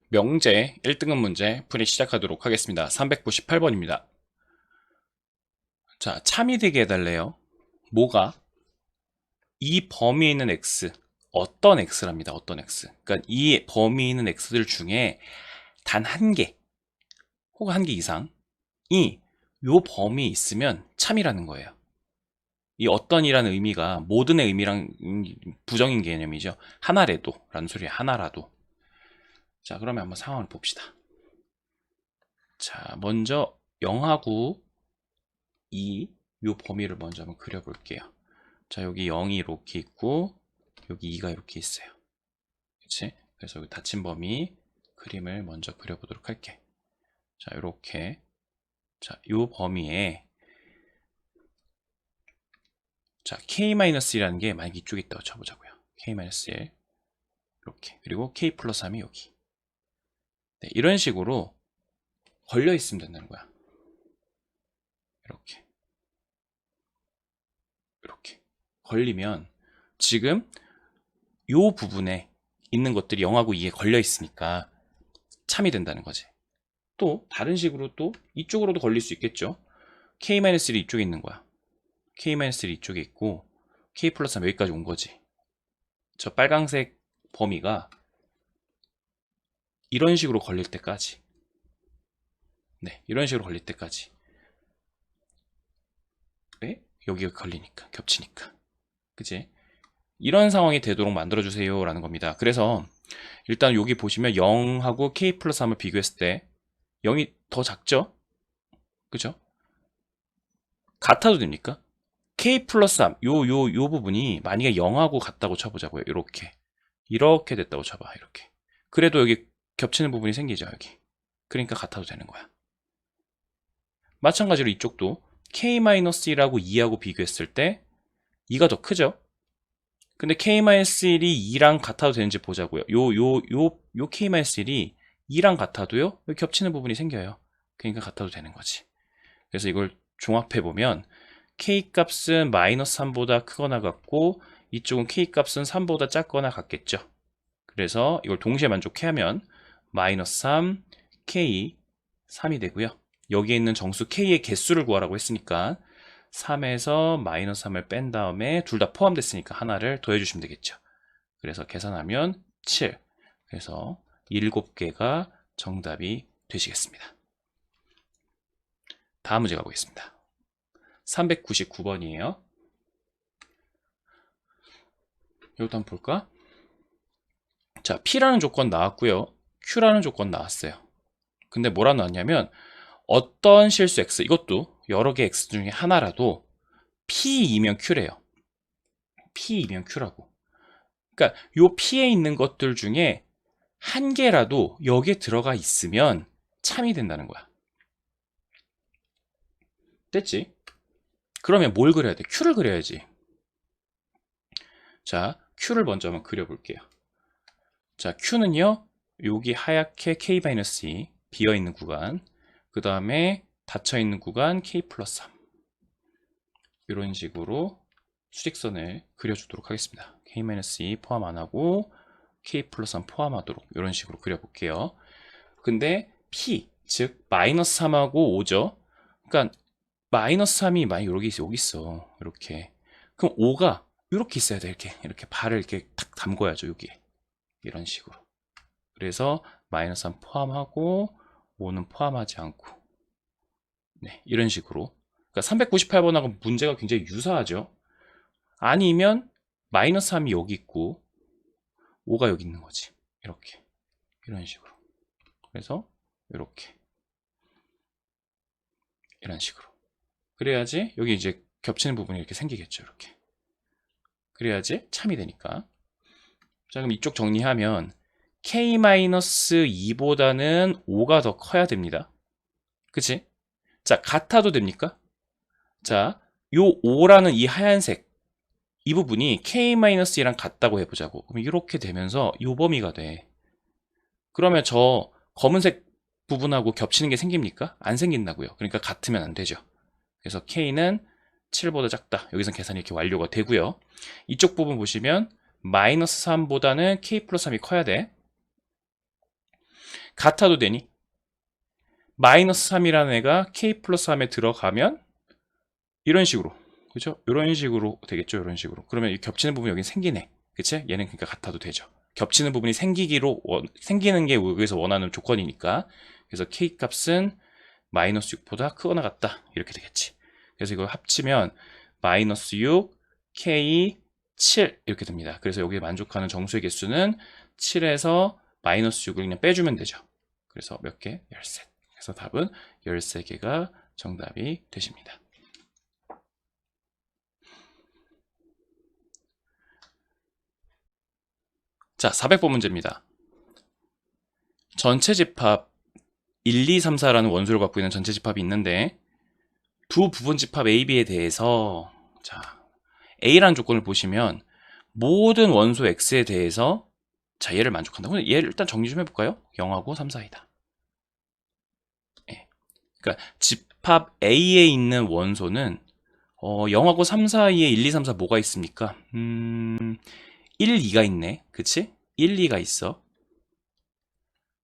명제 1등급 문제 풀이 시작하도록 하겠습니다. 398번입니다. 자, 참이 되게 해달래요. 뭐가? 이 범위에 있는 x, 어떤 x랍니다. 어떤 x. 그러니까 이 범위에 있는 x들 중에 단 한 개, 혹은 한 개 이상이 요 범위에 있으면 참이라는 거예요. 이 어떤이라는 의미가 모든의 의미랑 부정인 개념이죠. 하나라도 라는 소리예요. 하나라도. 자, 그러면 한번 상황을 봅시다. 자, 먼저 0하고 2, 요 범위를 먼저 한번 그려볼게요. 자, 여기 0이 이렇게 있고 여기 2가 이렇게 있어요. 그치? 그래서 여기 닫힌 범위 그림을 먼저 그려보도록 할게. 자, 이렇게. 자, 요 범위에 자, k-1이라는 게 만약 이쪽에 있다고 쳐보자고요. k-1 이렇게. 그리고 k 플러스 3이 여기. 네, 이런 식으로 걸려 있으면 된다는 거야. 이렇게. 이렇게. 걸리면 지금 요 부분에 있는 것들이 0하고 2에 걸려 있으니까 참이 된다는 거지. 또 다른 식으로 또 이쪽으로도 걸릴 수 있겠죠. k-1이 이쪽에 있는 거야. k-1이 이쪽에 있고 k 플러스 3 여기까지 온 거지. 저 빨강색 범위가 이런 식으로 걸릴 때까지, 네, 이런 식으로 걸릴 때까지. 왜? 여기가 걸리니까, 겹치니까. 그치? 이런 상황이 되도록 만들어주세요 라는 겁니다. 그래서 일단 여기 보시면 0하고 k 플러스 3을 비교했을 때 0이 더 작죠? 그죠? 같아도 됩니까? k 플러스 3, 요 부분이 만약에 0하고 같다고 쳐보자고요. 이렇게 됐다고 쳐봐. 이렇게. 그래도 여기 겹치는 부분이 생기죠. 여기. 그러니까 같아도 되는 거야. 마찬가지로 이쪽도 k-1하고 2하고 비교했을 때 2가 더 크죠? 근데 k-1이 2랑 같아도 되는지 보자고요. 요 k-1이 2랑 같아도요, 여기 겹치는 부분이 생겨요. 그러니까 같아도 되는 거지. 그래서 이걸 종합해보면 k 값은 마이너스 3보다 크거나 같고 이쪽은 k 값은 3보다 작거나 같겠죠. 그래서 이걸 동시에 만족해 하면 마이너스 3, k 3이 되고요. 여기에 있는 정수 k의 개수를 구하라고 했으니까 3에서 마이너스 3을 뺀 다음에 둘 다 포함됐으니까 하나를 더해주시면 되겠죠. 그래서 계산하면 7. 그래서 7개가 정답이 되시겠습니다. 다음 문제 가보겠습니다. 399번이에요. 이것도 한번 볼까? 자, P라는 조건 나왔고요. Q라는 조건 나왔어요. 근데 뭐라 나왔냐면 어떤 실수 X, 이것도 여러 개 X 중에 하나라도 P이면 Q래요. P이면 Q라고. 그러니까 요 P에 있는 것들 중에 한 개라도 여기에 들어가 있으면 참이 된다는 거야. 됐지? 그러면 뭘 그려야 돼? Q를 그려야지. 자, Q를 먼저 한번 그려볼게요. 자, Q는요, 여기 하얗게 K-2 비어있는 구간, 그 다음에 닫혀있는 구간 K 플러스 3. 이런 식으로 수직선을 그려주도록 하겠습니다. K-2 포함 안 하고 K 플러스 3 포함하도록 이런 식으로 그려볼게요. 근데 P, 즉 마이너스 3하고 5죠. 그러니까 마이너스 3이 만약 여기 있어. 이렇게. 그럼 5가 이렇게 있어야 돼. 이렇게 발을 이렇게 탁 담궈야죠. 여기에. 이런 식으로. 그래서 마이너스 3 포함하고 5는 포함하지 않고, 네, 이런 식으로. 그러니까 398번하고 문제가 굉장히 유사하죠. 아니면 마이너스 3이 여기 있고 5가 여기 있는 거지. 이렇게. 이런 식으로. 그래서 이렇게. 이런 식으로. 그래야지 여기 이제 겹치는 부분이 이렇게 생기겠죠. 이렇게. 그래야지 참이 되니까. 자, 그럼 이쪽 정리하면 k-2보다는 5가 더 커야 됩니다. 그치? 자, 같아도 됩니까? 자, 요 5라는 이 하얀색 이 부분이 k-2랑 같다고 해보자고. 그럼 이렇게 되면서 요 범위가 돼. 그러면 저 검은색 부분하고 겹치는 게 생깁니까? 안 생긴다고요. 그러니까 같으면 안 되죠. 그래서 k는 7보다 작다. 여기서 계산이 이렇게 완료가 되고요. 이쪽 부분 보시면 마이너스 3보다는 k 플러스 3이 커야 돼. 같아도 되니? 마이너스 3이라는 애가 k 플러스 3에 들어가면 이런 식으로, 그죠? 이런 식으로 되겠죠? 이런 식으로. 그러면 이 겹치는 부분이 여기 생기네. 그치? 얘는 그러니까 같아도 되죠. 겹치는 부분이 생기는 게 여기서 원하는 조건이니까. 그래서 k 값은 마이너스 6보다 크거나 같다. 이렇게 되겠지. 그래서 이걸 합치면 마이너스 6, k, 7 이렇게 됩니다. 그래서 여기에 만족하는 정수의 개수는 7에서 마이너스 6을 그냥 빼주면 되죠. 그래서 몇 개? 13. 그래서 답은 13개가 정답이 되십니다. 자, 400번 문제입니다. 전체 집합 1, 2, 3, 4라는 원소를 갖고 있는 전체 집합이 있는데 두 부분 집합 A, B에 대해서 자, A라는 조건을 보시면 모든 원소 X에 대해서 자, 얘를 만족한다. 근데 얘를 일단 정리 좀 해볼까요? 0하고 3, 4이다. 예. 그러니까 집합 A에 있는 원소는 0하고 3 사이에 1, 2, 3, 4 뭐가 있습니까? 1, 2가 있네. 그치? 1, 2가 있어.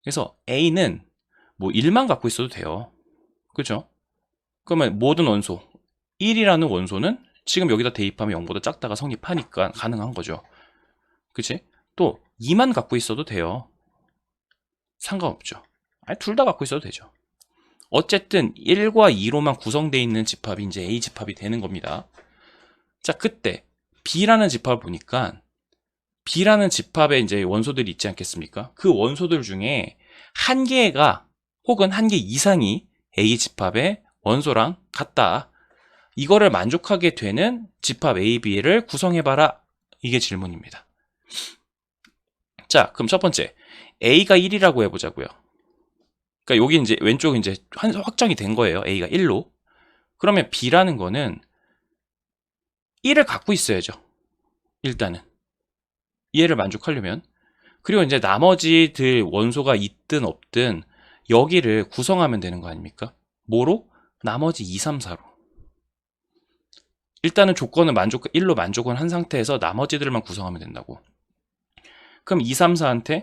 그래서 A는 뭐 1만 갖고 있어도 돼요. 그죠? 그러면 모든 원소 1이라는 원소는 지금 여기다 대입하면 0보다 작다가 성립하니까 가능한 거죠. 그치? 또 2만 갖고 있어도 돼요. 상관없죠. 아니, 둘 다 갖고 있어도 되죠. 어쨌든 1과 2로만 구성되어 있는 집합이 이제 A 집합이 되는 겁니다. 자, 그때 B라는 집합을 보니까 B라는 집합에 이제 원소들이 있지 않겠습니까? 그 원소들 중에 한 개가 혹은 한 개 이상이 A 집합의 원소랑 같다. 이거를 만족하게 되는 집합 A, B를 구성해봐라. 이게 질문입니다. 자, 그럼 첫 번째 A가 1이라고 해보자고요. 그러니까 여기 이제 왼쪽 이제 확정이 된 거예요. A가 1로. 그러면 B라는 거는 1을 갖고 있어야죠. 일단은 얘를 만족하려면. 그리고 이제 나머지들 원소가 있든 없든 여기를 구성하면 되는 거 아닙니까? 뭐로? 나머지 2, 3, 4로. 일단은 조건은 1로 만족은 한 상태에서 나머지들만 구성하면 된다고. 그럼 2, 3, 4한테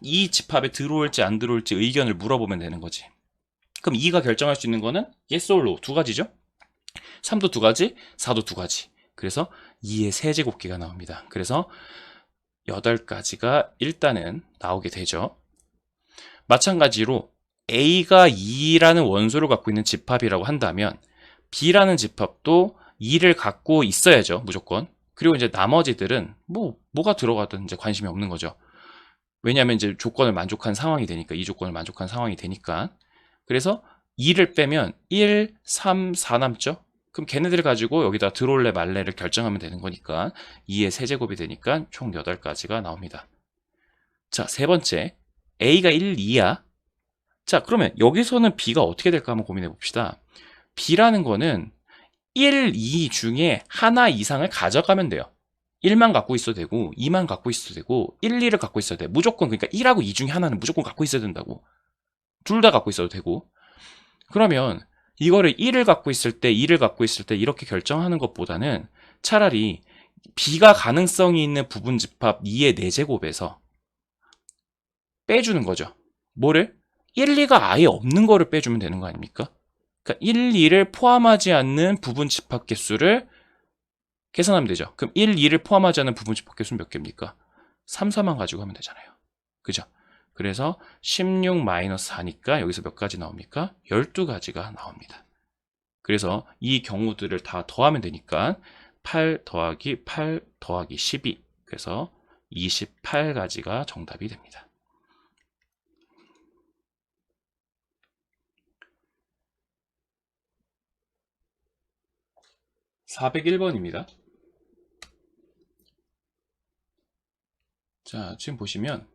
이 집합에 들어올지 안 들어올지 의견을 물어보면 되는 거지. 그럼 2가 결정할 수 있는 거는 yes or no 두 가지죠. 3도 두 가지, 4도 두 가지. 그래서 2의 세제곱기가 나옵니다. 그래서 8가지가 일단은 나오게 되죠. 마찬가지로 A가 2라는 원소를 갖고 있는 집합이라고 한다면 B라는 집합도 2를 갖고 있어야죠. 무조건. 그리고 이제 나머지들은 뭐가 들어가든 이제 관심이 없는 거죠. 왜냐하면 이제 조건을 만족한 상황이 되니까, 이 조건을 만족한 상황이 되니까. 그래서 2를 빼면 1, 3, 4 남죠? 그럼 걔네들을 가지고 여기다 들어올래 말래를 결정하면 되는 거니까 2의 세제곱이 되니까 총 8가지가 나옵니다. 자, 세 번째. A가 1, 2야. 자, 그러면 여기서는 B가 어떻게 될까 한번 고민해 봅시다. B라는 거는 1, 2 중에 하나 이상을 가져가면 돼요. 1만 갖고 있어도 되고 2만 갖고 있어도 되고 1, 2를 갖고 있어도 돼. 무조건 그러니까 1하고 2 중에 하나는 무조건 갖고 있어야 된다고. 둘 다 갖고 있어도 되고. 그러면 이거를 1을 갖고 있을 때 2를 갖고 있을 때 이렇게 결정하는 것보다는 차라리 B가 가능성이 있는 부분 집합 2의 4제곱에서 빼주는 거죠. 뭐를? 1, 2가 아예 없는 거를 빼주면 되는 거 아닙니까? 그러니까 1, 2를 포함하지 않는 부분 집합 개수를 계산하면 되죠. 그럼 1, 2를 포함하지 않는 부분 집합 개수는 몇 개입니까? 3, 4만 가지고 하면 되잖아요. 그죠? 그래서 16-4니까 여기서 몇 가지 나옵니까? 12가지가 나옵니다. 그래서 이 경우들을 다 더하면 되니까 8 더하기 8 더하기 12. 그래서 28가지가 정답이 됩니다. 401번입니다. 자, 지금 보시면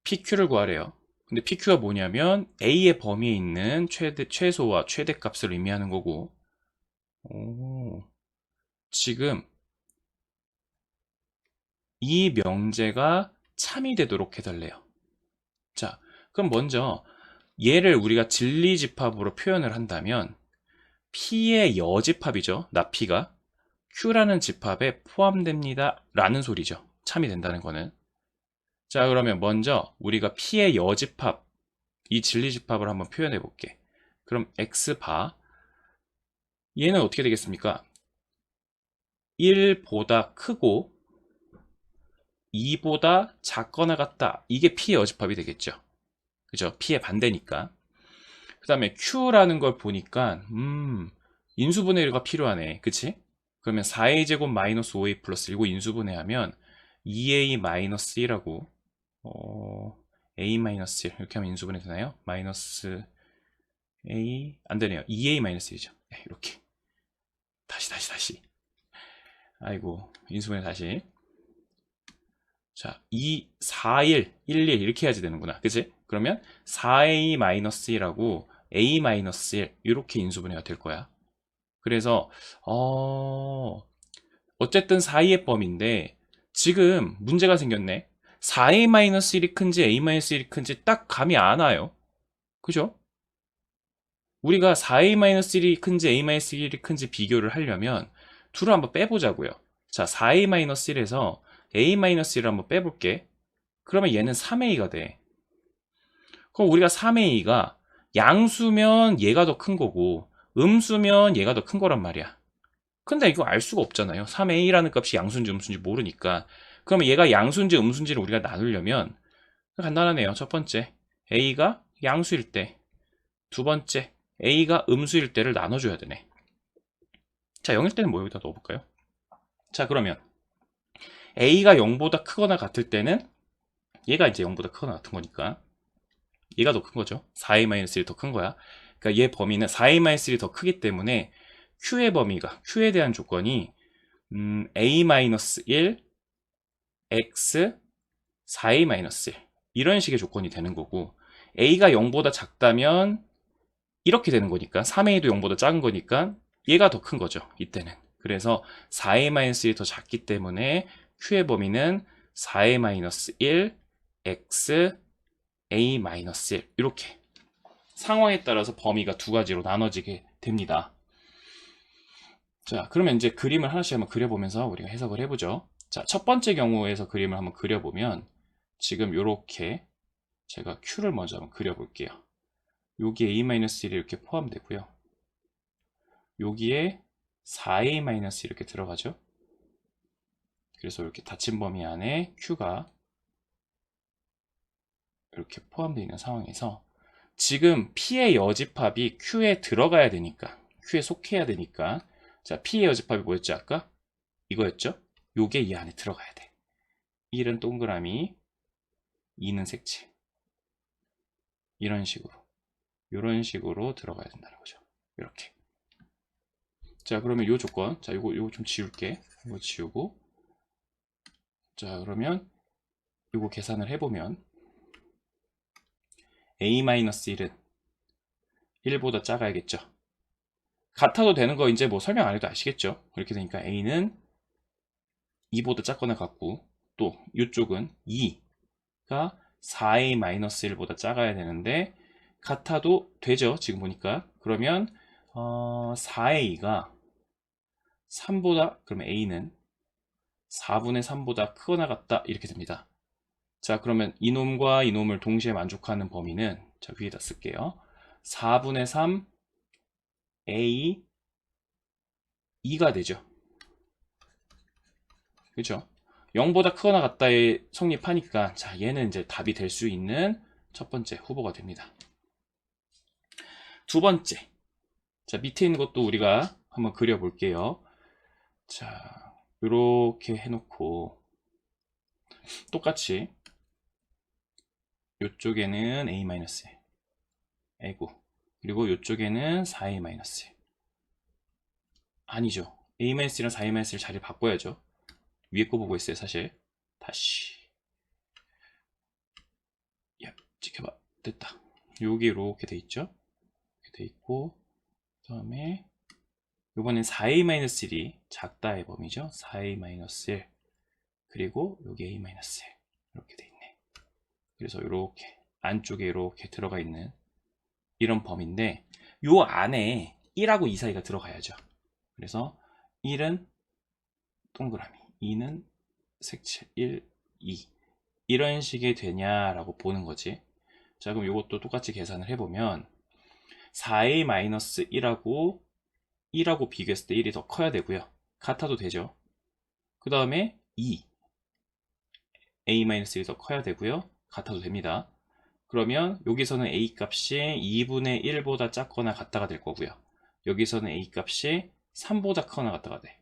PQ를 구하래요. 근데 PQ가 뭐냐면 A의 범위에 있는 최소와 최대값을 의미하는 거고, 지금 이 명제가 참이 되도록 해달래요. 자, 그럼 먼저 얘를 우리가 진리집합으로 표현을 한다면 P의 여집합이죠. 나 P가 Q라는 집합에 포함됩니다 라는 소리죠. 참이 된다는 거는. 자, 그러면 먼저 우리가 P의 여집합, 이 진리집합을 한번 표현해 볼게. 그럼 X바, 얘는 어떻게 되겠습니까? 1보다 크고 2보다 작거나 같다. 이게 P의 여집합이 되겠죠. 그죠? P의 반대니까. 그 다음에 Q라는 걸 보니까 인수분해가 필요하네. 그치? 그러면 4a제곱 마이너스 5a 플러스 1고 인수분해하면 2a 마이너스 1하고 a 마이너스 1 이렇게 하면 인수분해 되나요? 마이너스 a 안 되네요. 2a 마이너스 1이죠. 네, 이렇게 다시 아이고 인수분해 다시. 자, 2, 4, 1, 1, 1 이렇게 해야지 되는구나. 그치? 그러면 4a 마이너스 1하고 a 마이너스 1 이렇게 인수분해가 될 거야. 그래서 어쨌든 사이의 범위인데 지금 문제가 생겼네. 4a-1이 큰지 a-1이 큰지 딱 감이 안 와요. 그죠? 우리가 4a-1이 큰지 a-1이 큰지 비교를 하려면 둘을 한번 빼보자고요. 자, 4a-1에서 a-1을 한번 빼볼게. 그러면 얘는 3a가 돼. 그럼 우리가 3a가 양수면 얘가 더 큰 거고 음수면 얘가 더 큰 거란 말이야. 근데 이거 알 수가 없잖아요. 3a라는 값이 양수인지 음수인지 모르니까. 그러면 얘가 양수인지 음수인지를 우리가 나누려면 간단하네요. 첫 번째, a가 양수일 때, 두 번째, a가 음수일 때를 나눠줘야 되네. 자, 0일 때는 뭐 여기다 넣어볼까요? 자, 그러면 a가 0보다 크거나 같을 때는 얘가 이제 0보다 크거나 같은 거니까 얘가 더 큰 거죠. 4a-1이 더 큰 거야. 그러니까 얘 범위는 4a-1이 더 크기 때문에 q의 범위가, q에 대한 조건이 a-1, x, 4a-1 이런 식의 조건이 되는 거고 a가 0보다 작다면 이렇게 되는 거니까 3a도 0보다 작은 거니까 얘가 더 큰 거죠. 이때는. 그래서 4a-1이 더 작기 때문에 q의 범위는 4a-1, x, a-1 이렇게 상황에 따라서 범위가 두 가지로 나눠지게 됩니다. 자, 그러면 이제 그림을 하나씩 한번 그려보면서 우리가 해석을 해보죠. 자, 첫 번째 경우에서 그림을 한번 그려보면 지금 이렇게 제가 Q를 먼저 한번 그려볼게요. 여기에 a-1이 이렇게 포함되고요. 여기에 4a- 이렇게 들어가죠. 그래서 이렇게 닫힌 범위 안에 Q가 이렇게 포함되어 있는 상황에서 지금 P의 여집합이 Q에 들어가야 되니까 Q에 속해야 되니까 자, P의 여집합이 뭐였죠? 아까? 이거였죠? 요게 이 안에 들어가야 돼. 1은 동그라미, 2는 색칠. 이런 식으로 들어가야 된다는 거죠. 이렇게. 자, 그러면 요 조건. 자, 요거 좀 지울게. 이거 지우고. 자, 그러면 요거 계산을 해보면 a-1은 1보다 작아야겠죠. 같아도 되는 거 이제 뭐 설명 안 해도 아시겠죠? 그렇게 되니까 a는 2보다 작거나 같고 또 이쪽은 2가 4a-1보다 작아야 되는데 같아도 되죠. 지금 보니까. 그러면 4a가 3보다 그러면 a는 4분의 3보다 크거나 같다 이렇게 됩니다. 자, 그러면 이놈과 이놈을 동시에 만족하는 범위는 자, 위에다 쓸게요. 4분의 3 a 2가 되죠. 그렇죠? 0보다 크거나 같다에 성립하니까 자, 얘는 이제 답이 될 수 있는 첫 번째 후보가 됩니다. 두 번째, 자, 밑에 있는 것도 우리가 한번 그려볼게요. 자, 이렇게 해놓고 똑같이 이쪽에는 a-1 아이고, 그리고 이쪽에는 4a-1 아니죠. a-1이랑 4a-1을 자리 바꿔야죠. 위에 거 보고 있어요. 사실 다시 야, 지켜봐. 됐다. 여기 이렇게 돼 있죠. 이렇게 돼 있고 그 다음에 이번엔 4a-1이 작다의 범위죠. 4a-1 그리고 여기 a-1 이렇게 돼 있네. 그래서 이렇게 안쪽에 이렇게 들어가 있는 이런 범위인데 요 안에 1하고 2 사이가 들어가야죠. 그래서 1은 동그라미, 2는 색칠, 1, 2 이런 식이 되냐라고 보는 거지. 자, 그럼 이것도 똑같이 계산을 해보면 4a-1하고 1하고 비교했을 때 1이 더 커야 되고요. 같아도 되죠. 그 다음에 2, a-1이 더 커야 되고요. 같아도 됩니다. 그러면 여기서는 a 값이 2분의 1보다 작거나 같다가 될 거고요. 여기서는 a 값이 3보다 크거나 같다가 돼.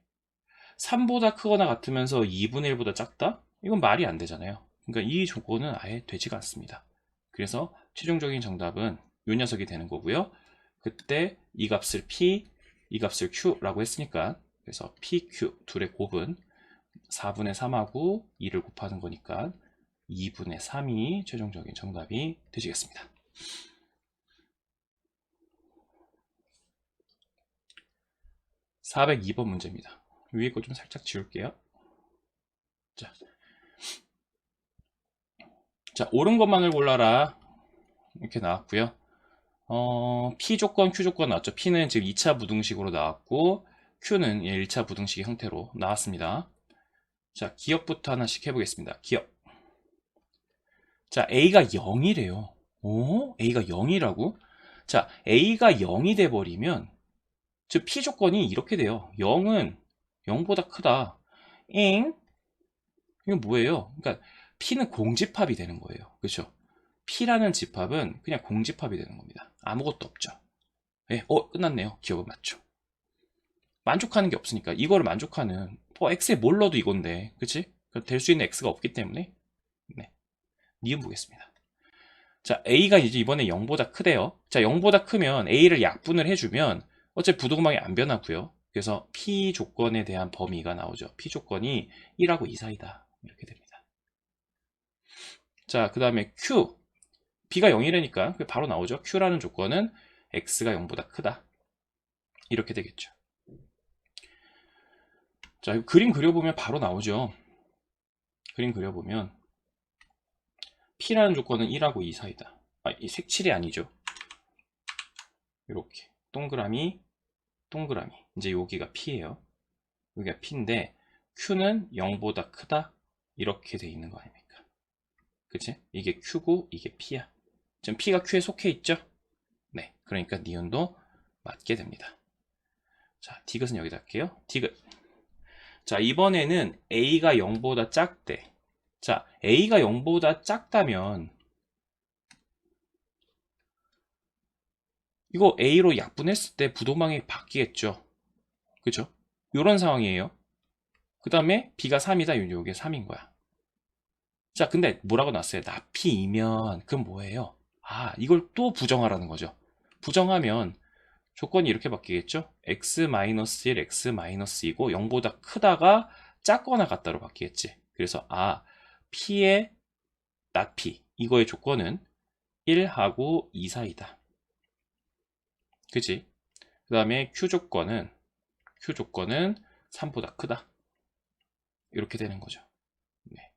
3보다 크거나 같으면서 2분의 1보다 작다? 이건 말이 안 되잖아요. 그러니까 이 조건은 아예 되지가 않습니다. 그래서 최종적인 정답은 이 녀석이 되는 거고요. 그때 이 값을 p, 이 값을 q라고 했으니까 그래서 pq 둘의 곱은 4분의 3하고 2를 곱하는 거니까 2분의 3이 최종적인 정답이 되시겠습니다. 402번 문제입니다. 위에 거 좀 살짝 지울게요. 자, 옳은 것만을 골라라. 이렇게 나왔고요. P 조건, Q 조건 나왔죠. P는 지금 2차 부등식으로 나왔고, Q는 1차 부등식 형태로 나왔습니다. 자, 기억부터 하나씩 해보겠습니다. 기억. 자, A가 0이래요. 오? A가 0이라고? 자, A가 0이 돼버리면, 즉, P 조건이 이렇게 돼요. 0은 0보다 크다. 잉? 이건 뭐예요? 그러니까, P는 공집합이 되는 거예요. 그렇죠? P라는 집합은 그냥 공집합이 되는 겁니다. 아무것도 없죠. 예, 끝났네요. 기억은 맞죠. 만족하는 게 없으니까 이거를 만족하는 x에 뭘 넣어도 이건데 그치? 될 수 있는 x가 없기 때문에 네, 니은 보겠습니다. 자, a가 이제 이번에 0보다 크대요. 자, 0보다 크면 a를 약분을 해주면 어차피 부등호방이 안 변하고요. 그래서 p 조건에 대한 범위가 나오죠. p 조건이 1하고 2 사이다. 이렇게 됩니다. 자, 그 다음에 q b가 0이라니까 바로 나오죠. q라는 조건은 x가 0보다 크다. 이렇게 되겠죠. 자, 그림 그려보면 바로 나오죠. 그림 그려보면 P라는 조건은 1하고 2 사이다. 이 색칠이 아니죠. 이렇게 동그라미, 동그라미. 이제 여기가 P예요. 여기가 P인데 Q는 0보다 크다. 이렇게 돼 있는 거 아닙니까? 그치? 이게 Q고 이게 P야. 지금 P가 Q에 속해 있죠? 네, 그러니까 니은도 맞게 됩니다. 자, 디귿은 여기다 할게요. 디귿. 자, 이번에는 A가 0보다 작대. 자, A가 0보다 작다면 이거 A로 약분했을 때 부동방이 바뀌겠죠. 그죠? 이런 상황이에요. 그 다음에 B가 3이다. 이게 3인 거야. 자, 근데 뭐라고 나왔어요? 나P이면 그럼 뭐예요? 이걸 또 부정하라는 거죠. 부정하면 조건이 이렇게 바뀌겠죠? x-1, x-2고 0보다 크다가 작거나 같다로 바뀌겠지. 그래서 P의 나P 이거의 조건은 1하고 2 사이다. 그치? 그 다음에 Q 조건은 3보다 크다. 이렇게 되는 거죠. 네.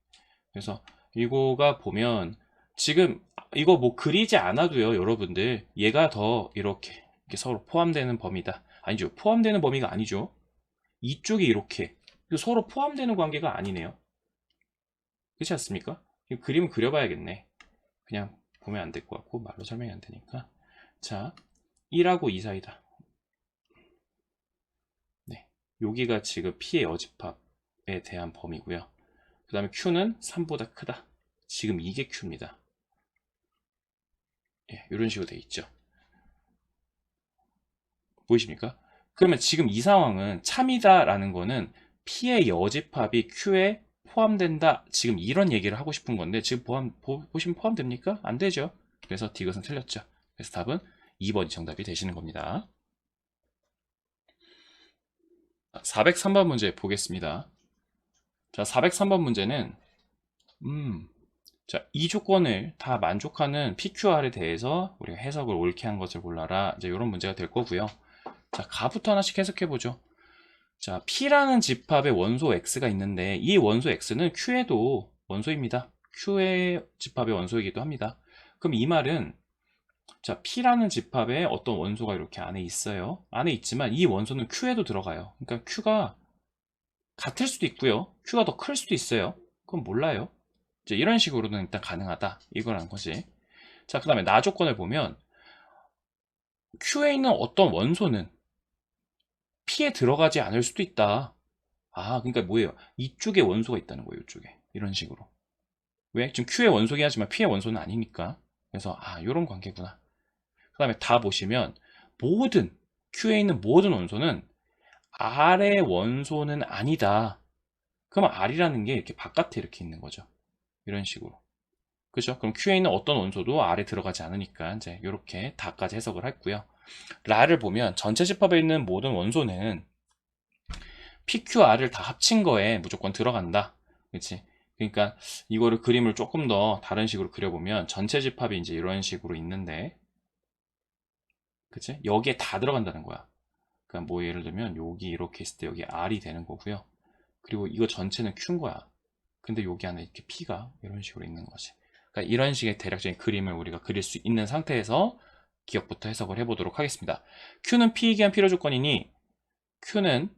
그래서 이거가 보면 지금 이거 뭐 그리지 않아도요, 여러분들 얘가 더 이렇게 서로 포함되는 범위다. 아니죠. 포함되는 범위가 아니죠. 이쪽이 이렇게 서로 포함되는 관계가 아니네요. 그렇지 않습니까? 그림을 그려봐야겠네. 그냥 보면 안 될 것 같고 말로 설명이 안 되니까. 자, 1하고 2 사이다. 네, 여기가 지금 P의 여집합에 대한 범위고요. 그 다음에 Q는 3보다 크다. 지금 이게 Q입니다. 예, 이런 식으로 돼 있죠. 보이십니까? 그러면 지금 이 상황은 참이다라는 거는 P의 여집합이 Q에 포함된다. 지금 이런 얘기를 하고 싶은 건데 지금 보시면 포함됩니까? 안 되죠. 그래서 디귿은 틀렸죠. 그래서 답은 2번이 정답이 되시는 겁니다. 403번 문제 보겠습니다. 자, 403번 문제는 자, 이 조건을 다 만족하는 PQR에 대해서 우리가 해석을 옳게 한 것을 골라라. 이제 이런 문제가 될 거고요. 자, 가부터 하나씩 해석해 보죠. 자, P라는 집합의 원소 X가 있는데 이 원소 X는 Q에도 원소입니다. Q의 집합의 원소이기도 합니다. 그럼 이 말은 자, P라는 집합에 어떤 원소가 이렇게 안에 있어요. 안에 있지만 이 원소는 Q에도 들어가요. 그러니까 Q가 같을 수도 있고요. Q가 더 클 수도 있어요. 그건 몰라요. 이제 이런 식으로는 일단 가능하다 이거라는 거지. 자, 그 다음에 나 조건을 보면 Q에 있는 어떤 원소는 P에 들어가지 않을 수도 있다. 아, 그러니까 뭐예요? 이쪽에 원소가 있다는 거예요. 이쪽에. 이런 식으로. 왜? 지금 Q의 원소긴 하지만 P의 원소는 아니니까. 그래서 요런 관계구나. 그 다음에 다 보시면 모든 Q에 있는 모든 원소는 R의 원소는 아니다. 그러면 R이라는 게 이렇게 바깥에 이렇게 있는 거죠. 이런 식으로. 그죠? 그럼 Q에 있는 어떤 원소도 R에 들어가지 않으니까 이제 이렇게 다까지 해석을 했고요. 라를 보면 전체 집합에 있는 모든 원소는 PQR을 다 합친 거에 무조건 들어간다. 그렇지? 그러니까 이거를 그림을 조금 더 다른 식으로 그려보면 전체 집합이 이제 이런 식으로 있는데, 그치? 여기에 다 들어간다는 거야. 그러니까 뭐 예를 들면 여기 이렇게 있을 때 여기 R이 되는 거고요. 그리고 이거 전체는 Q인 거야. 근데 여기 안에 이렇게 P가 이런 식으로 있는 거지. 그러니까 이런 식의 대략적인 그림을 우리가 그릴 수 있는 상태에서 기억부터 해석을 해보도록 하겠습니다. Q는 P이기 위한 필요 조건이니 Q는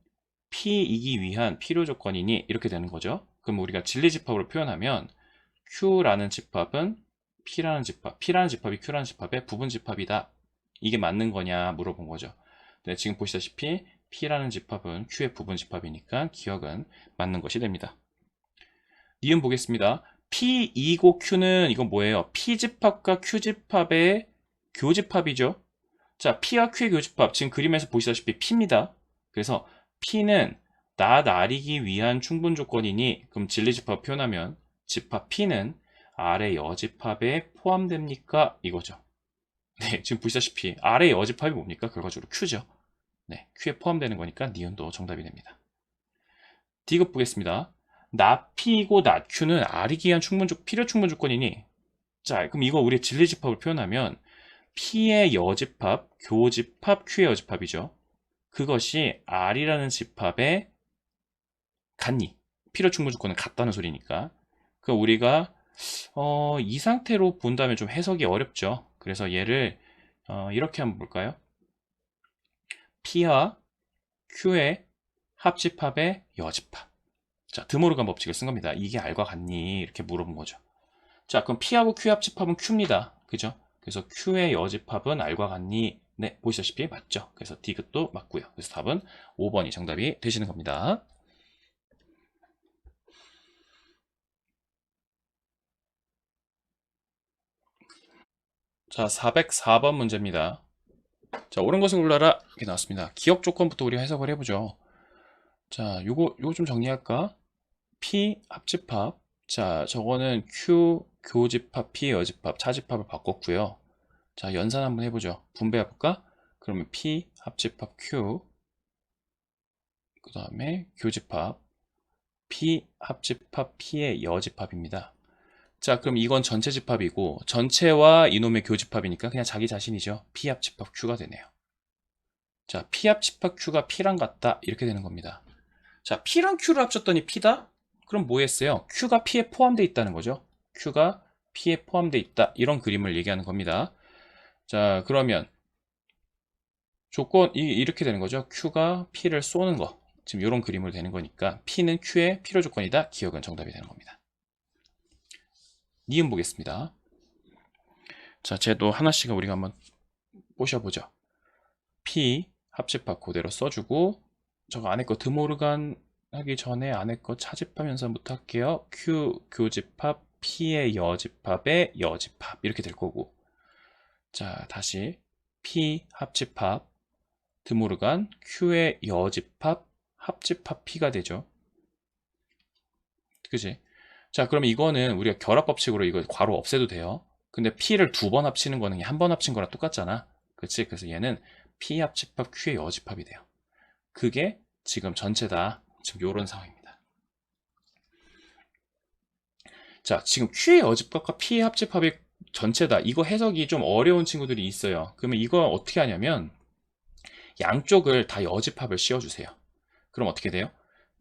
P이기 위한 필요 조건이니 이렇게 되는 거죠. 그럼 우리가 진리집합으로 표현하면 Q라는 집합은 P라는 집합, P라는 집합이 Q라는 집합의 부분집합이다. 이게 맞는 거냐 물어본 거죠. 네, 지금 보시다시피 P라는 집합은 Q의 부분집합이니까 기억은 맞는 것이 됩니다. 니은 보겠습니다. P2고 Q는 이건 뭐예요? P집합과 Q집합의 교집합이죠. 자, P와 Q의 교집합, 지금 그림에서 보시다시피 P입니다. 그래서 P는 R이기 위한 충분 조건이니, 그럼 진리집합 표현하면 집합 P는 R의 여집합에 포함됩니까? 이거죠. 네, 지금 보시다시피 R의 여집합이 뭡니까? 결과적으로 Q죠. 네, Q에 포함되는 거니까 니은도 정답이 됩니다. D급 보겠습니다. 나 P이고 나 Q는 R이기 위한 필요 충분 조건이니, 자, 그럼 이거 우리 진리집합을 표현하면 P의 여집합, 교집합, Q의 여집합이죠. 그것이 R이라는 집합에 같니? 필요 충분 조건은 같다는 소리니까. 그 우리가 이 상태로 본다면 좀 해석이 어렵죠. 그래서 얘를 이렇게 한번 볼까요? P와 Q의 합집합의 여집합. 자, 드모르간 법칙을 쓴 겁니다. 이게 R과 같니? 이렇게 물어본 거죠. 자, 그럼 P하고 Q의 합집합은 Q입니다. 그죠? 그래서 Q의 여집합은 R과 같니? 네, 보시다시피 맞죠? 그래서 D급도 맞고요. 그래서 답은 5번이 정답이 되시는 겁니다. 자, 404번 문제입니다. 자, 옳은 것을 골라라. 이렇게 나왔습니다. 기억 조건부터 우리 해석을 해보죠. 자, 요거 좀 정리할까? P 합집합. 자, 저거는 Q 교집합, P 여집합, 차집합을 바꿨고요. 자, 연산 한번 해보죠. 분배해볼까? 그러면 P 합집합 Q, 그 다음에 교집합, P 합집합 P의 여집합입니다. 자, 그럼 이건 전체 집합이고 전체와 이놈의 교집합이니까 그냥 자기 자신이죠. P 합집합 Q가 되네요. 자, P 합집합 Q가 P랑 같다 이렇게 되는 겁니다. 자, P랑 Q를 합쳤더니 P다? 그럼 뭐 했어요? Q가 P에 포함되어 있다는 거죠. Q가 P에 포함되어 있다 이런 그림을 얘기하는 겁니다. 자, 그러면 조건이 이렇게 되는 거죠. Q가 P를 쏘는 거. 지금 이런 그림으로 되는 거니까 P는 Q의 필요 조건이다. 기억은 정답이 되는 겁니다. 니은 보겠습니다. 자, 쟤도 하나씩 우리가 한번 보셔보죠. P 합집합 그대로 써주고 저거 안에 거 드모르간 하기 전에 안에 거 차집합 연산부터 할게요. Q 교집합 P의 여집합의 여집합 이렇게 될 거고, 자 다시 P 합집합 드모르간 Q의 여집합 합집합 P가 되죠. 그지? 자, 그럼 이거는 우리가 결합 법칙으로 이거 괄호 없애도 돼요. 근데 P를 두 번 합치는 거는 한 번 합친 거랑 똑같잖아. 그치? 그래서 얘는 P 합집합 Q의 여집합이 돼요. 그게 지금 전체다. 지금 이런 상황입니다. 자, 지금 Q의 여집합과 P의 합집합이 전체다. 이거 해석이 좀 어려운 친구들이 있어요. 그러면 이거 어떻게 하냐면 양쪽을 다 여집합을 씌워주세요. 그럼 어떻게 돼요?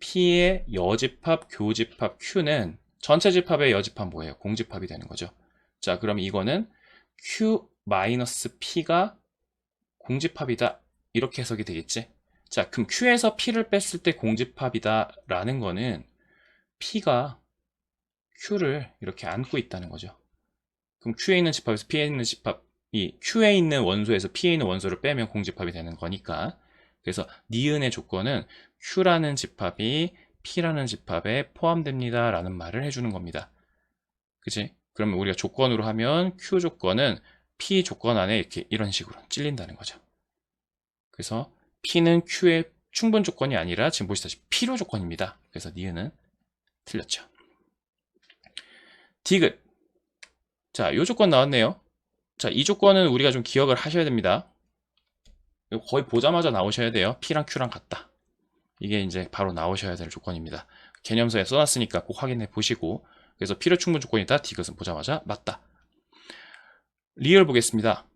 P의 여집합, 교집합 Q는 전체 집합의 여집합 뭐예요? 공집합이 되는 거죠. 자, 그럼 이거는 Q-P가 공집합이다. 이렇게 해석이 되겠지? 자, 그럼 Q에서 P를 뺐을 때 공집합이다 라는 거는 P가 Q를 이렇게 안고 있다는 거죠. 그럼 Q에 있는 집합에서 P에 있는 집합이 Q에 있는 원소에서 P에 있는 원소를 빼면 공집합이 되는 거니까. 그래서 니은의 조건은 Q라는 집합이 P라는 집합에 포함됩니다 라는 말을 해주는 겁니다. 그치? 그러면 우리가 조건으로 하면 Q 조건은 P 조건 안에 이렇게 이런 식으로 찔린다는 거죠. 그래서 P는 Q의 충분 조건이 아니라 지금 보시다시피 필요 조건입니다. 그래서 니은은 틀렸죠. 디귿. 자, 이 조건 나왔네요. 자, 이 조건은 우리가 좀 기억을 하셔야 됩니다. 거의 보자마자 나오셔야 돼요. P랑 Q랑 같다. 이게 이제 바로 나오셔야 될 조건입니다. 개념서에 써놨으니까 꼭 확인해 보시고. 그래서 필요 충분 조건이다. 디귿은 보자마자 맞다. 리얼 보겠습니다.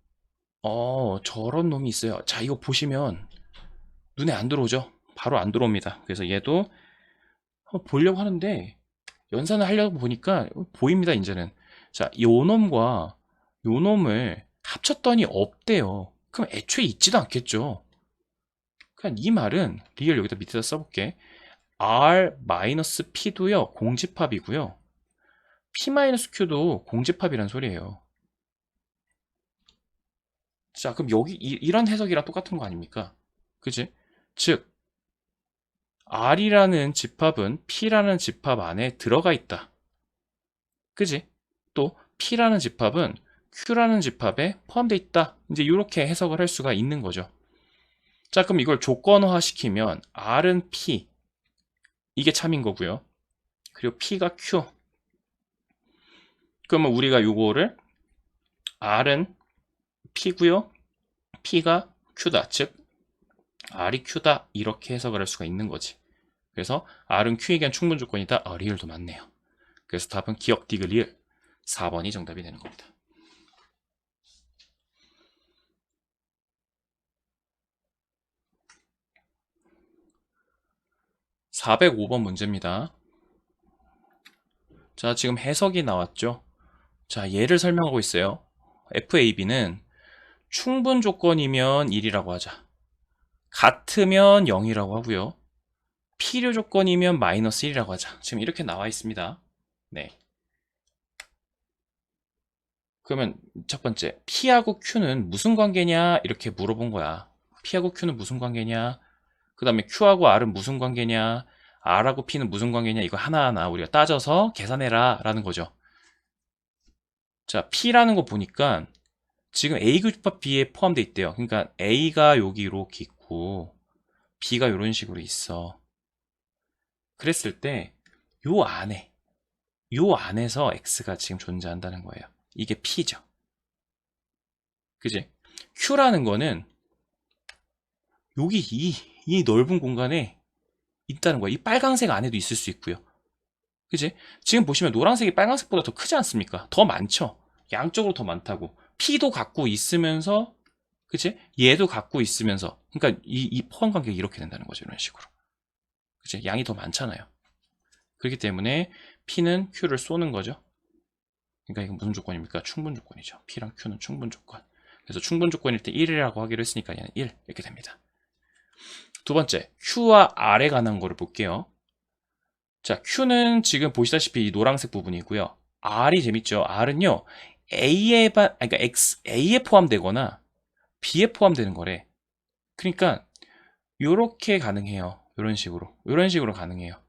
저런 놈이 있어요. 자, 이거 보시면 눈에 안 들어오죠? 바로 안 들어옵니다. 그래서 얘도 보려고 하는데 연산을 하려고 보니까 보입니다. 이제는. 자, 요 놈과 요 놈을 합쳤더니 없대요. 그럼 애초에 있지도 않겠죠. 그냥 이 말은 리얼 여기다 밑에다 써볼게. R-P도요 공집합이고요. P-Q도 공집합이란 소리예요. 자, 그럼 여기 이런 해석이랑 똑같은 거 아닙니까? 그치? 즉 R이라는 집합은 P라는 집합 안에 들어가 있다. 그지? 또 P라는 집합은 Q라는 집합에 포함되어 있다. 이제 이렇게 해석을 할 수가 있는 거죠. 자, 그럼 이걸 조건화 시키면 R은 P, 이게 참인 거고요. 그리고 P가 Q. 그러면 우리가 요거를 R은 P고요. P가 Q다. 즉 R이 Q다. 이렇게 해석을 할 수가 있는 거지. 그래서 R은 Q에 대한 충분 조건이다. 리얼도 맞네요. 그래서 답은 기억 디귿 리얼 4번이 정답이 되는 겁니다. (405번) 문제입니다. 자, 지금 해석이 나왔죠. 자, 얘를 설명하고 있어요. FAB는 충분 조건이면 1이라고 하자. 같으면 0이라고 하고요. 필요 조건이면 마이너스 1이라고 하자. 지금 이렇게 나와 있습니다. 네. 그러면 첫 번째, P하고 Q는 무슨 관계냐? 이렇게 물어본 거야. P하고 Q는 무슨 관계냐? 그 다음에 Q하고 R은 무슨 관계냐? R하고 P는 무슨 관계냐? 이거 하나하나 우리가 따져서 계산해라 라는 거죠. 자, P라는 거 보니까 지금 A 교집합 B에 포함되어 있대요. 그러니까 A가 여기 이렇게 있고 B가 이런 식으로 있어. 그랬을 때 요 안에서 X가 지금 존재한다는 거예요. 이게 P죠. 그지? Q라는 거는 여기 이 넓은 공간에 있다는 거야. 이 빨강색 안에도 있을 수 있고요. 그지? 지금 보시면 노란색이 빨간색보다 더 크지 않습니까? 더 많죠? 양쪽으로 더 많다고. P도 갖고 있으면서, 그치? 얘도 갖고 있으면서. 그러니까 이 포함 관계가 이렇게 된다는 거죠. 이런 식으로. 그치? 양이 더 많잖아요. 그렇기 때문에 P는 Q를 쏘는 거죠. 그러니까 이건 무슨 조건입니까? 충분 조건이죠. P랑 Q는 충분 조건. 그래서 충분 조건일 때 1이라고 하기로 했으니까 얘는 1 이렇게 됩니다. 두 번째, Q와 R에 관한 거를 볼게요. 자, Q는 지금 보시다시피 이 노란색 부분이고요. R이 재밌죠. R은요, 그러니까 A에 포함되거나 B에 포함되는 거래. 그러니까 요렇게 가능해요. 이런 식으로 가능해요.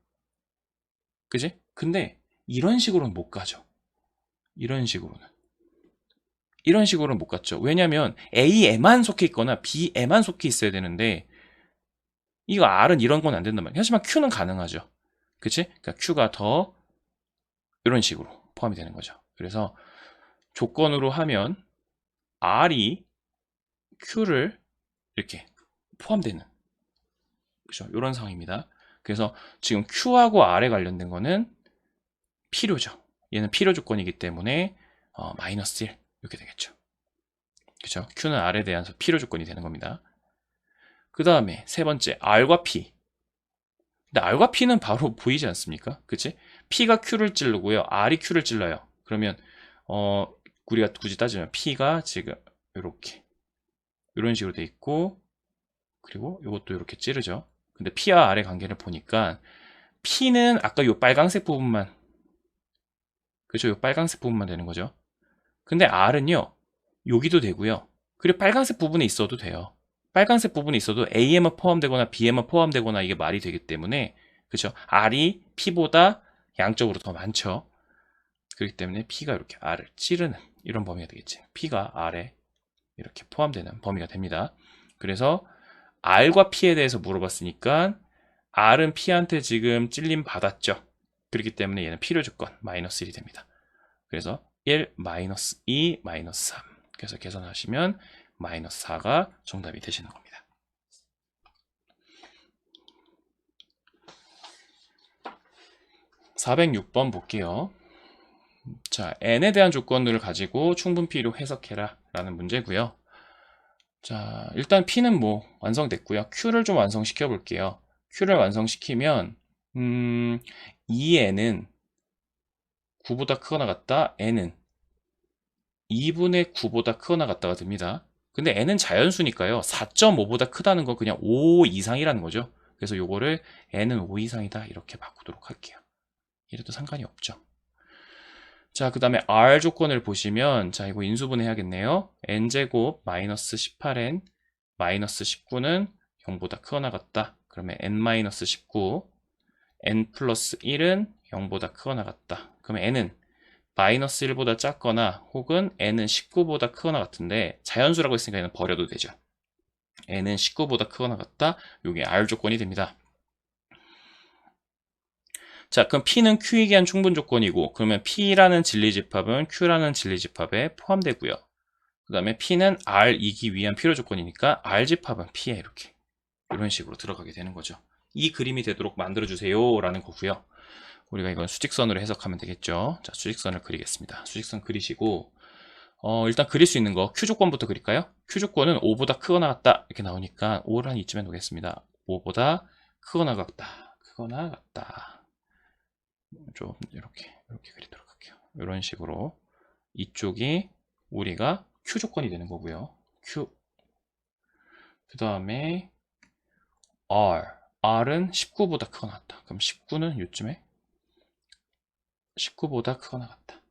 그지? 근데 이런 식으로는 못 가죠. 이런 식으로는 못 갔죠. 왜냐면 A에만 속해 있거나 B에만 속해 있어야 되는데 이거 R은 이런 건 안 된단 말이에요. 하지만 Q는 가능하죠. 그치? 그러니까 Q가 더 이런 식으로 포함이 되는 거죠. 그래서 조건으로 하면 R이 Q를 이렇게 포함되는, 그죠? 이런 상황입니다. 그래서 지금 Q하고 R에 관련된 거는 필요죠. 얘는 필요 조건이기 때문에 마이너스 1 이렇게 되겠죠. 그죠? Q는 R에 대한 필요 조건이 되는 겁니다. 그 다음에 세 번째, R과 P. 근데 R과 P는 바로 보이지 않습니까? 그치? P가 Q를 찌르고요. R이 Q를 찔러요. 그러면 우리가 굳이 따지면 P가 지금 이렇게 이런 식으로 돼 있고, 그리고 이것도 이렇게 찌르죠. 근데 P와 R의 관계를 보니까 P는 아까 이 빨간색 부분만 그죠? 이 빨간색 부분만 되는 거죠. 근데 R은요, 여기도 되고요. 그리고 빨간색 부분에 있어도 돼요. 빨간색 부분에 있어도 AM은 포함되거나 BM은 포함되거나 이게 말이 되기 때문에, 그죠? R이 P보다 양적으로 더 많죠. 그렇기 때문에 P가 이렇게 R을 찌르는 이런 범위가 되겠지. P가 R에 이렇게 포함되는 범위가 됩니다. 그래서 R과 P에 대해서 물어봤으니까 R은 P한테 지금 찔림 받았죠. 그렇기 때문에 얘는 필요 조건 마이너스 1이 됩니다. 그래서 1, 마이너스 2, 마이너스 3. 그래서 계산하시면 마이너스 4가 정답이 되시는 겁니다. (406번) 볼게요. 자, n에 대한 조건들을 가지고 충분피로 해석해라 라는 문제고요. 자, 일단 p는 뭐 완성됐고요. q를 좀 완성시켜 볼게요. q를 완성시키면 2n은 9보다 크거나 같다. n은 2분의 9보다 크거나 같다가 됩니다. 근데 n은 자연수니까요. 4.5보다 크다는 건 그냥 5 이상이라는 거죠. 그래서 요거를 n은 5 이상이다 이렇게 바꾸도록 할게요. 이래도 상관이 없죠. 자, 그 다음에 R 조건을 보시면, 자, 이거 인수분 해야겠네요. n제곱 마이너스 18n 마이너스 19는 0보다 크거나 같다. 그러면 n-19, n 플러스 1은 0보다 크거나 같다. 그러면 n은 마이너스 1보다 작거나 혹은 n은 19보다 크거나 같은데, 자연수라고 했으니까 얘는 버려도 되죠. n은 19보다 크거나 같다. 이게 R 조건이 됩니다. 자, 그럼 P는 Q이기 한 충분 조건이고, 그러면 P라는 진리집합은 Q라는 진리집합에 포함되고요. 그 다음에 P는 R이기 위한 필요 조건이니까 R집합은 P에 이렇게 이런 식으로 들어가게 되는 거죠. 이 그림이 되도록 만들어주세요 라는 거고요. 우리가 이건 수직선으로 해석하면 되겠죠. 자, 수직선을 그리겠습니다. 수직선 그리시고 일단 그릴 수 있는 거 Q 조건부터 그릴까요? Q 조건은 5보다 크거나 같다 이렇게 나오니까 5를 한 이쯤에 놓겠습니다. 5보다 크거나 같다. 크거나 같다. 좀 이렇게 그리도록 할게요. 이런 식으로 이쪽이 우리가 Q 조건이 되는 거고요. Q. 그 다음에 R은 19보다 크거나 같다. 그럼 19는 요쯤에 19보다 크거나 같다.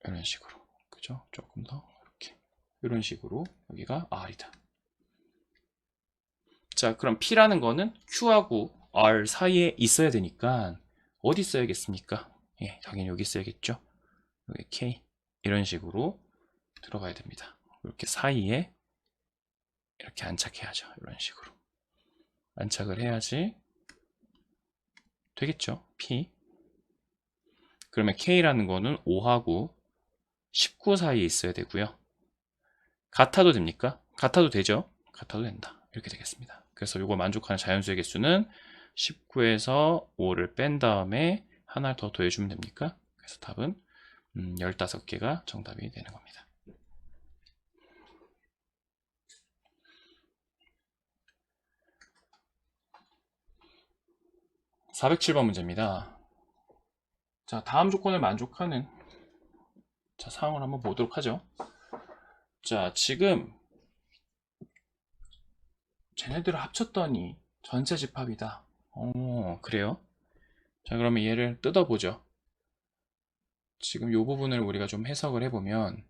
이런 식으로. 그죠? 조금 더 이렇게. 이런 식으로 여기가 R이다. 자, 그럼 P라는 거는 Q하고 R 사이에 있어야 되니까 어디 써야겠습니까? 예, 당연히 여기 써야겠죠. 여기 K. 이런 식으로 들어가야 됩니다. 이렇게 사이에 이렇게 안착해야죠. 이런 식으로. 안착을 해야지 되겠죠. P. 그러면 K라는 거는 5하고 19 사이에 있어야 되고요. 같아도 됩니까? 같아도 되죠. 같아도 된다. 이렇게 되겠습니다. 그래서 이거 만족하는 자연수의 개수는 19에서 5를 뺀 다음에 하나를 더 더해주면 됩니까? 그래서 답은 15개가 정답이 되는 겁니다. (407번) 문제입니다. 자, 다음 조건을 만족하는 상황을 한번 보도록 하죠. 자, 지금 쟤네들을 합쳤더니 전체 집합이다. 그래요? 자, 그러면 얘를 뜯어보죠. 지금 이 부분을 우리가 좀 해석을 해보면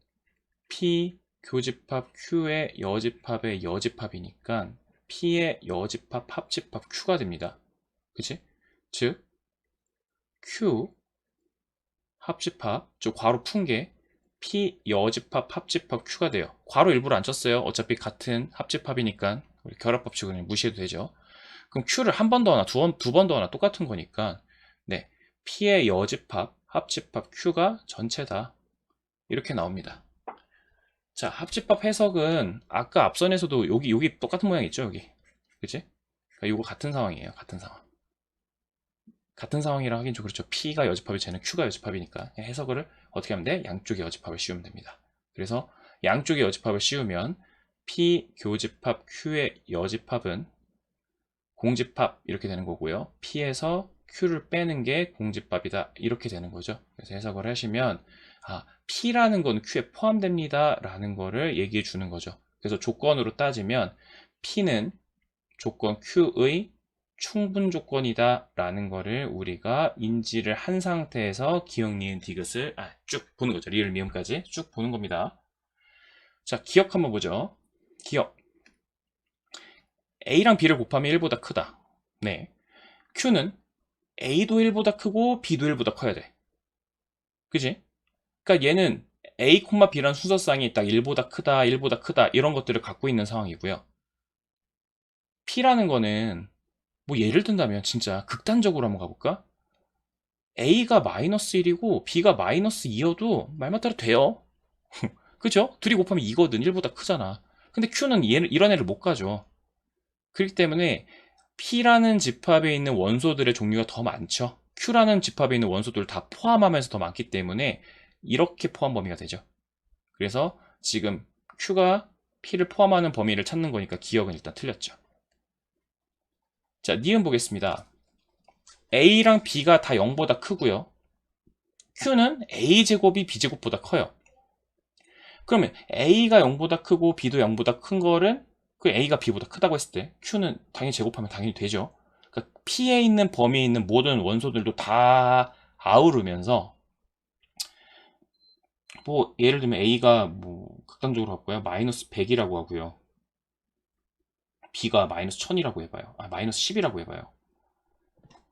P 교집합 Q의 여집합의 여집합이니까 P의 여집합 합집합 Q가 됩니다. 그치? 즉 Q 합집합, 저 괄호 푼 게 P 여집합 합집합 Q가 돼요. 괄호 일부러 안 쳤어요. 어차피 같은 합집합이니까 우리 결합법칙은 무시해도 되죠. 그럼 Q를 한 번 더 하나, 두 번 더 하나 똑같은 거니까 네, P의 여집합 합집합 Q가 전체다. 이렇게 나옵니다. 자, 합집합 해석은 아까 앞선에서도 여기 똑같은 모양 있죠, 여기. 그치? 그러니까 이거 같은 상황이에요, 같은 상황. 같은 상황이라 하긴 좀 그렇죠. P가 여집합이 쟤는 Q가 여집합이니까 해석을 어떻게 하면 돼? 양쪽의 여집합을 씌우면 됩니다. 그래서 양쪽의 여집합을 씌우면 P 교집합 Q의 여집합은 공집합 이렇게 되는 거고요. P에서 Q를 빼는 게 공집합이다 이렇게 되는 거죠. 그래서 해석을 하시면 P라는 건 Q에 포함됩니다 라는 거를 얘기해 주는 거죠. 그래서 조건으로 따지면 P는 조건 Q의 충분 조건이다 라는 거를 우리가 인지를 한 상태에서 기억, 니은, 디귿을 쭉 보는 거죠. 리을, 미음까지 쭉 보는 겁니다. 자, 기억 한번 보죠. 기억. A랑 B를 곱하면 1보다 크다. 네. Q는 A도 1보다 크고 B도 1보다 커야 돼. 그지? 그러니까 얘는 A, B라는 순서쌍이 딱 1보다 크다, 1보다 크다 이런 것들을 갖고 있는 상황이고요. P라는 거는 뭐 예를 든다면 진짜 극단적으로 한번 가볼까? A가 마이너스 1이고 B가 마이너스 2여도 말만 따라 돼요. 그죠? 둘이 곱하면 2거든. 1보다 크잖아. 근데 Q는 이런 애를 못 가져. 그렇기 때문에 P라는 집합에 있는 원소들의 종류가 더 많죠. Q라는 집합에 있는 원소들을 다 포함하면서 더 많기 때문에 이렇게 포함 범위가 되죠. 그래서 지금 Q가 P를 포함하는 범위를 찾는 거니까 기억은 일단 틀렸죠. 자, 니은 보겠습니다. A랑 B가 다 0보다 크고요. Q는 A제곱이 B제곱보다 커요. 그러면 A가 0보다 크고 B도 0보다 큰 거는 그 A가 B보다 크다고 했을 때 Q는 당연히 제곱하면 당연히 되죠. 그러니까 P에 있는 범위에 있는 모든 원소들도 다 아우르면서 뭐 예를 들면 A가 뭐 극단적으로 할까요? 마이너스 100이라고 하고요. B가 마이너스 1000이라고 해봐요. 마이너스 10이라고 해봐요.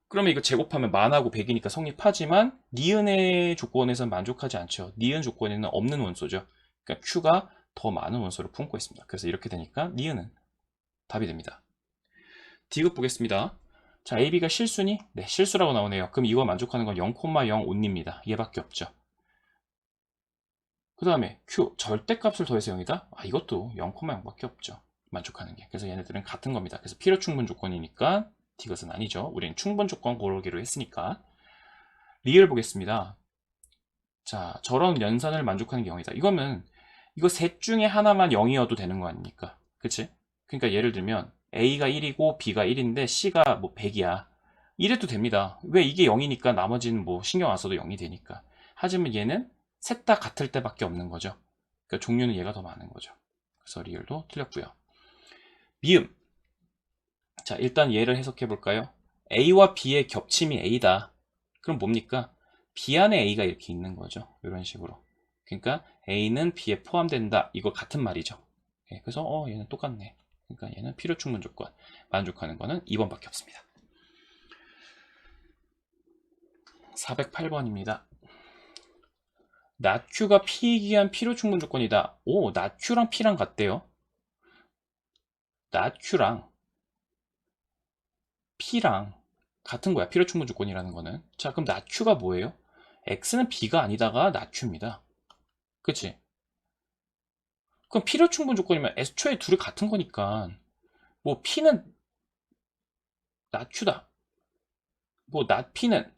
그러면 이거 제곱하면 만하고 100이니까 성립하지만 니은의 조건에서는 만족하지 않죠. 니은 조건에는 없는 원소죠. 그러니까 Q가 더 많은 원소를 품고 있습니다. 그래서 이렇게 되니까 니은은 답이 됩니다. 디귿 보겠습니다. 자, AB가 실수니? 네, 실수라고 나오네요. 그럼 이거 만족하는 건 0,0 온입니다. 얘밖에 없죠. 그 다음에 Q, 절대값을 더해서 0이다? 이것도 0,0밖에 없죠. 만족하는 게. 그래서 얘네들은 같은 겁니다. 그래서 필요 충분 조건이니까 디귿은 아니죠. 우리는 충분 조건 고르기로 했으니까. 리을 보겠습니다. 자, 저런 연산을 만족하는 게 0이다. 이거 셋 중에 하나만 0이어도 되는 거 아닙니까? 그치? 그러니까 예를 들면 A가 1이고 B가 1인데 C가 뭐 100이야. 이래도 됩니다. 왜 이게 0이니까 나머지는 뭐 신경 안 써도 0이 되니까. 하지만 얘는 셋 다 같을 때밖에 없는 거죠. 그러니까 종류는 얘가 더 많은 거죠. 그래서 리을도 틀렸고요. 미음. 자, 일단 얘를 해석해 볼까요? A와 B의 겹침이 A다. 그럼 뭡니까? B 안에 A가 이렇게 있는 거죠. 이런 식으로. 그러니까 A는 B에 포함된다. 이거 같은 말이죠. 그래서 얘는 똑같네. 그러니까 얘는 필요 충분 조건. 만족하는 거는 2번밖에 없습니다. 408번입니다. 낮Q가 P이기 위한 필요 충분 조건이다. 오, 낮Q랑 P랑 같대요. 낮Q랑 P랑 같은 거야. 필요 충분 조건이라는 거는. 자, 그럼 낮Q가 뭐예요? X는 B가 아니다가 낮Q입니다. 그치? 그럼 필요 충분 조건이면 애초에 둘이 같은 거니까 뭐 P는 낮Q다. 뭐 낮P는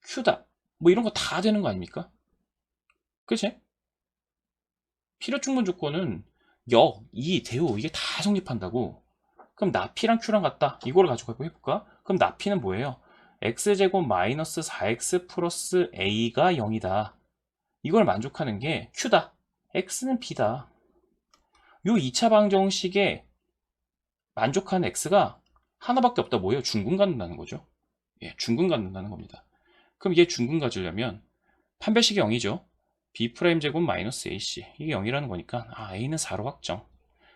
Q다. 뭐 이런 거 다 되는 거 아닙니까? 그치? 필요 충분 조건은 역, 이, 대우 이게 다 성립한다고. 그럼 나P랑 Q랑 같다. 이거를 가지고 해볼까? 그럼 나P는 뭐예요? x제곱 마이너스 4x 플러스 a가 0이다. 이걸 만족하는 게 Q다. x는 B다. 요 2차 방정식에 만족하는 x가 하나밖에 없다. 뭐예요? 중근 갖는다는 거죠. 중근 갖는다는 겁니다. 그럼 얘 중근 가지려면 판별식이 0이죠. b' 제곱 마이너스 ac 이게 0이라는 거니까 a는 4로 확정.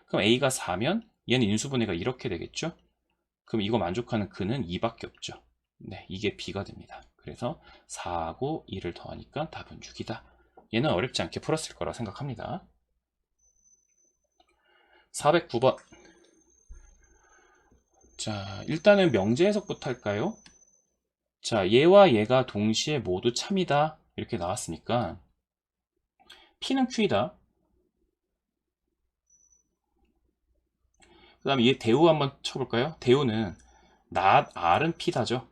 그럼 a가 4면 얘는 인수분해가 이렇게 되겠죠. 그럼 이거 만족하는 근은 2밖에 없죠. 네, 이게 b가 됩니다. 그래서 4하고 2를 더하니까 답은 6이다. 얘는 어렵지 않게 풀었을 거라 생각합니다. 409번. 자, 일단은 명제 해석부터 할까요? 자, 얘와 얘가 동시에 모두 참이다. 이렇게 나왔으니까 P는 Q이다. 그 다음에 얘 대우 한번 쳐볼까요? 대우는 not R은 P다죠.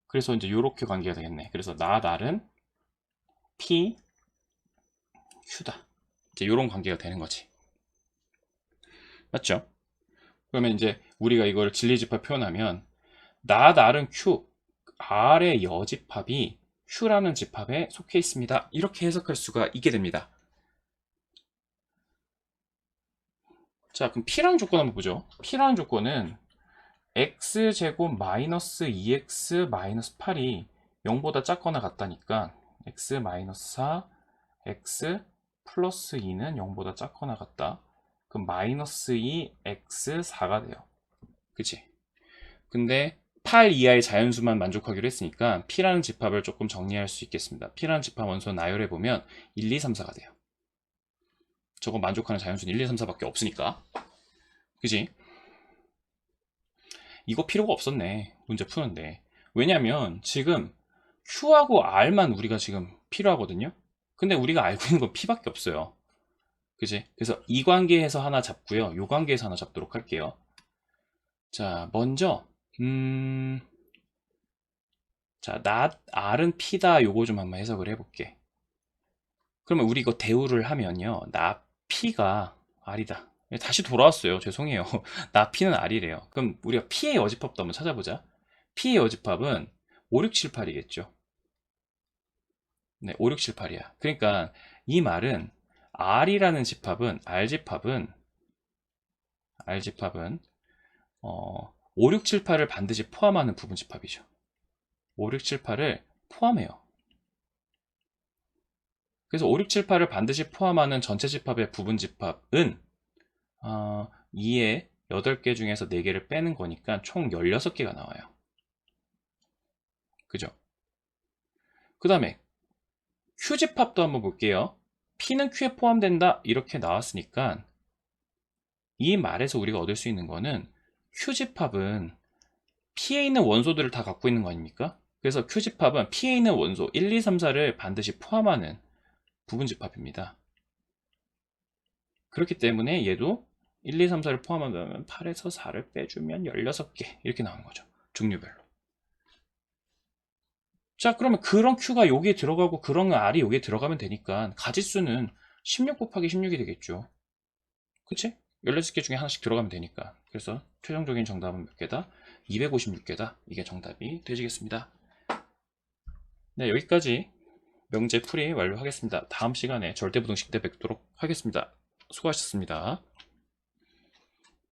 그래서 이제 이렇게 관계가 되겠네. 그래서 not R은 P, Q다. 이제 이런 관계가 되는 거지. 맞죠? 그러면 이제 우리가 이걸 진리집합 표현하면 not R은 Q, R의 여집합이 Q라는 집합에 속해 있습니다. 이렇게 해석할 수가 있게 됩니다. 자, 그럼 P라는 조건 한번 보죠. P라는 조건은 x제곱 마이너스 2x 마이너스 8이 0보다 작거나 같다니까 x 마이너스 4, x 플러스 2는 0보다 작거나 같다. 그럼 마이너스 2, x 4가 돼요. 그치? 근데 8 이하의 자연수만 만족하기로 했으니까 P라는 집합을 조금 정리할 수 있겠습니다. P라는 집합 원소 나열해보면 1, 2, 3, 4가 돼요. 저거 만족하는 자연수는 1, 2, 3, 4밖에 없으니까. 그지? 이거 필요가 없었네. 문제 푸는데. 왜냐면 지금 Q하고 R만 우리가 지금 필요하거든요. 근데 우리가 알고 있는 건 P밖에 없어요. 그지? 그래서 이 관계에서 하나 잡고요. 이 관계에서 하나 잡도록 할게요. 자, 먼저 자, not R은 P다. 요거 좀 한번 해석을 해볼게. 그러면 우리 이거 대우를 하면요. not P가 R이다. 다시 돌아왔어요. 죄송해요. not P는 R이래요. 그럼 우리가 P의 여집합도 한번 찾아보자. P의 여집합은 5, 6, 7, 8이겠죠. 네, 5, 6, 7, 8이야. 그러니까 이 말은 R이라는 집합은 R집합은 5, 6, 7, 8을 반드시 포함하는 부분집합이죠. 5, 6, 7, 8을 포함해요. 그래서 5, 6, 7, 8을 반드시 포함하는 전체 집합의 부분집합은 2의 8개 중에서 4개를 빼는 거니까 총 16개가 나와요. 그죠? 그 다음에 Q집합도 한번 볼게요. P는 Q에 포함된다 이렇게 나왔으니까 이 말에서 우리가 얻을 수 있는 거는 Q집합은 P에 있는 원소들을 다 갖고 있는 거 아닙니까? 그래서 Q집합은 P에 있는 원소 1, 2, 3, 4를 반드시 포함하는 부분집합입니다. 그렇기 때문에 얘도 1, 2, 3, 4를 포함하면 8에서 4를 빼주면 16개 이렇게 나오는 거죠. 종류별로. 자, 그러면 그런 Q가 여기에 들어가고 그런 R이 여기에 들어가면 되니까 가지수는 16 곱하기 16이 되겠죠. 그치? 16개 중에 하나씩 들어가면 되니까. 그래서 최종적인 정답은 몇 개다? 256개다. 이게 정답이 되시겠습니다. 네, 여기까지 명제 풀이 완료하겠습니다. 다음 시간에 절대부등식 때 뵙도록 하겠습니다. 수고하셨습니다.